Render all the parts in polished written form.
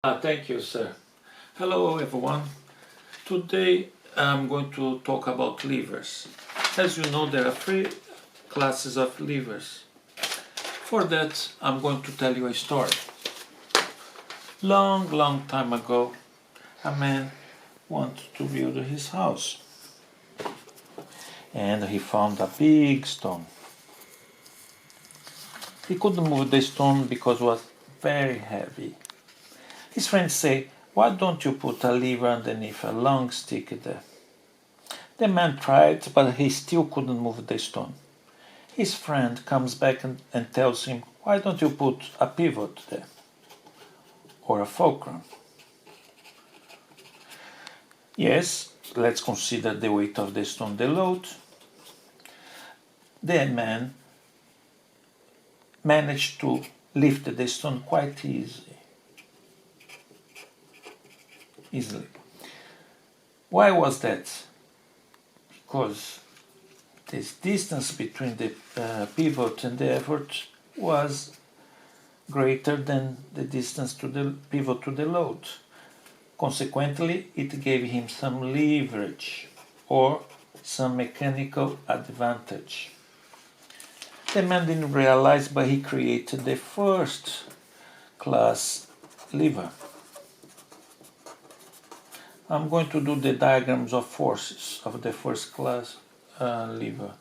Thank you, sir. Hello, everyone. Today I'm going to talk about levers. As you know, there are three classes of levers. For that, I'm going to tell you a story. Long time ago, a man wanted to build his house. And he found a big stone. He couldn't move the stone because it was very heavy. His friends say, "Why don't you put a lever underneath a long stick there?" The man tried, but he still couldn't move the stone. His friend comes back and tells him, "Why don't you put a pivot there? Or a fulcrum?" Yes, let's consider the weight of the stone, the load. The man managed to lift the stone quite easily. Why was that? Because this distance between the pivot and the effort was greater than the distance to the pivot to the load. Consequently, it gave him some leverage or some mechanical advantage. The man didn't realize, but he created the first class lever. I'm going to do the diagrams of forces of the first class lever.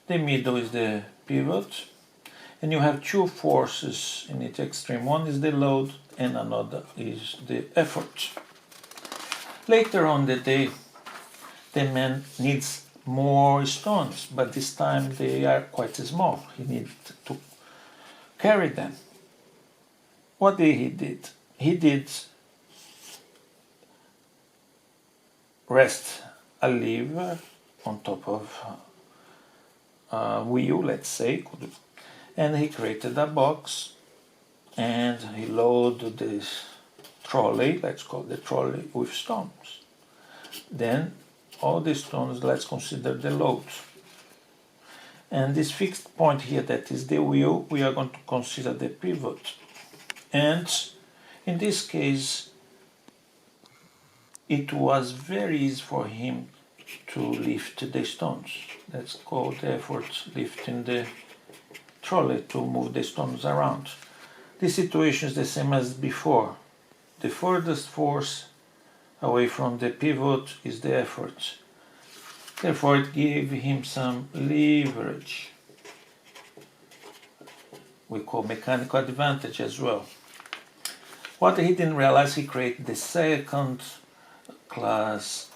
The middle is the pivot, and you have two forces in its extreme. One is the load and another is the effort. Later on the day, the man needs more stones, but this time they are quite small. He needs to carry them. What did he did? He did rest a lever on top of a wheel, let's say, and he created a box and he loaded this trolley, let's call the trolley, with stones. Then all the stones, let's consider the load. And this fixed point here, that is the wheel, we are going to consider the pivot. And in this case, it was very easy for him to lift the stones. That's called the effort lifting the trolley to move the stones around. This situation is the same as before. The furthest force away from the pivot is the effort. Therefore, it gave him some leverage. We call mechanical advantage as well. What he didn't realize, he created the second class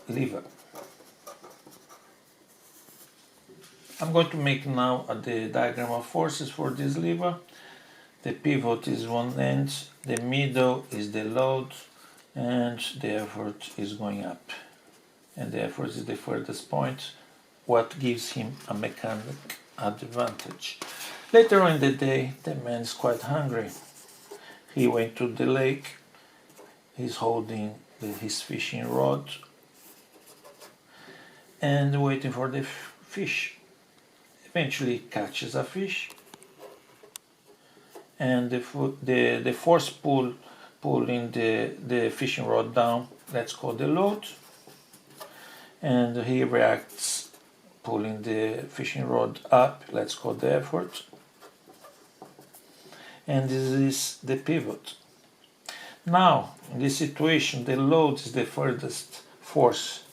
lever. I'm going to make now the diagram of forces for this lever. The pivot is one end, the middle is the load, and the effort is going up. And the effort is the furthest point, what gives him a mechanical advantage. Later on in the day, the man is quite hungry. He went to the lake, he's holding his fishing rod and waiting for the fish. Eventually he catches a fish, and the force pulling the fishing rod down, let's call the load, and he reacts pulling the fishing rod up, let's call the effort, and this is the pivot. Now, in this situation, the load is the furthest force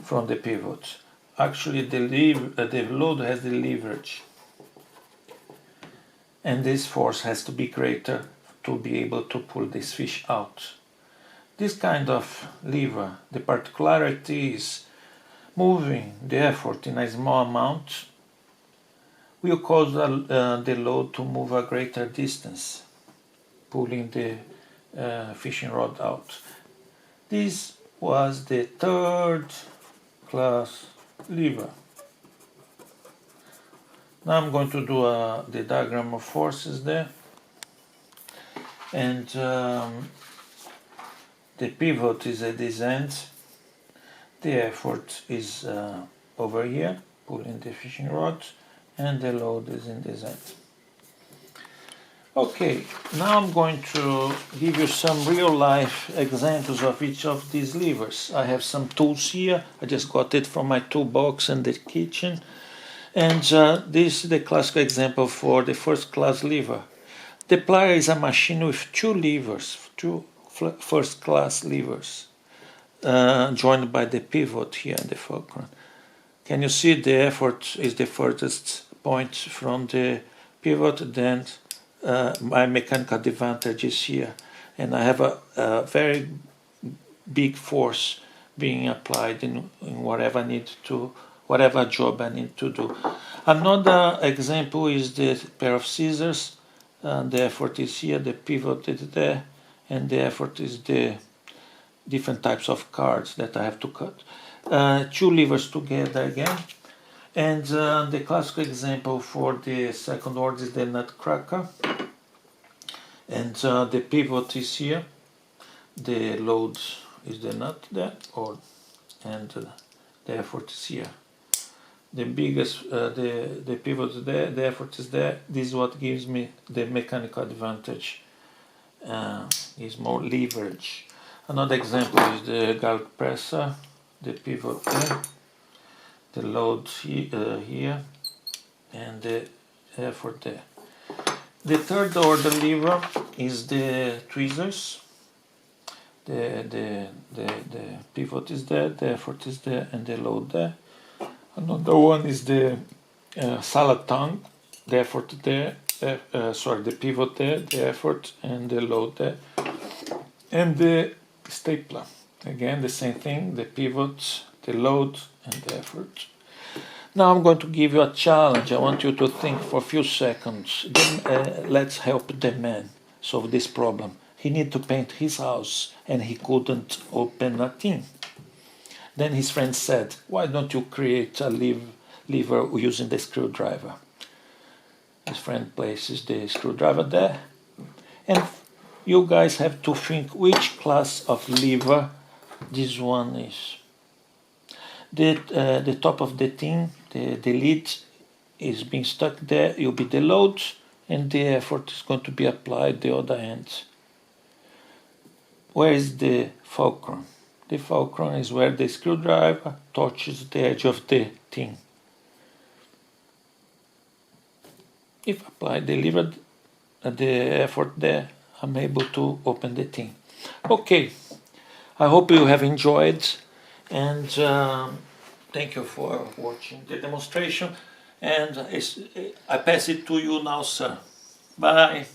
from the pivot. Actually, the load has the leverage. And this force has to be greater to be able to pull this fish out. This kind of lever, the particularity is moving the effort in a small amount will cause the load to move a greater distance, pulling the fishing rod out. This was the third class lever. Now I'm going to do the diagram of forces there, and the pivot is at this end, the effort is over here, pulling the fishing rod, and the load is in this end. Okay, now I'm going to give you some real-life examples of each of these levers. I have some tools here. I just got it from my toolbox in the kitchen. And this is the classical example for the first-class lever. The plier is a machine with two levers, two first-class levers, joined by the pivot here in the fulcrum. Can you see the effort is the furthest point from the pivot, then my mechanical advantage is here, and I have a very big force being applied in whatever whatever job I need to do. Another example is the pair of scissors. The effort is here, the pivot is there, and the effort is the different types of cards that I have to cut. Two levers together again. And the classical example for the second order is the nutcracker. And the pivot is here. The load is the nut there, and the effort is here. The biggest, the pivot is there, the effort is there. This is what gives me the mechanical advantage. Is more leverage. Another example is the galvanic presser. The pivot there, the load here, and the effort there. The third order lever is the tweezers. The pivot is there, the effort is there, and the load there. Another one is the salad tongue. The effort there, the pivot there, the effort and the load there, and the stapler. Again, the same thing, the pivot, the load, and the effort. Now I'm going to give you a challenge. I want you to think for a few seconds. Then, let's help the man solve this problem. He needed to paint his house and he couldn't open a tin. Then his friend said, why don't you create a lever using the screwdriver? His friend places the screwdriver there. And you guys have to think which class of lever this one is. The top of the tin, the lid is being stuck there, will be the load, and the effort is going to be applied the other end. Where is the fulcrum? The fulcrum is where the screwdriver touches the edge of the tin. If I apply the lever, the effort there, I'm able to open the tin. Okay, I hope you have enjoyed, and thank you for watching the demonstration, and I pass it to you now, sir. Bye.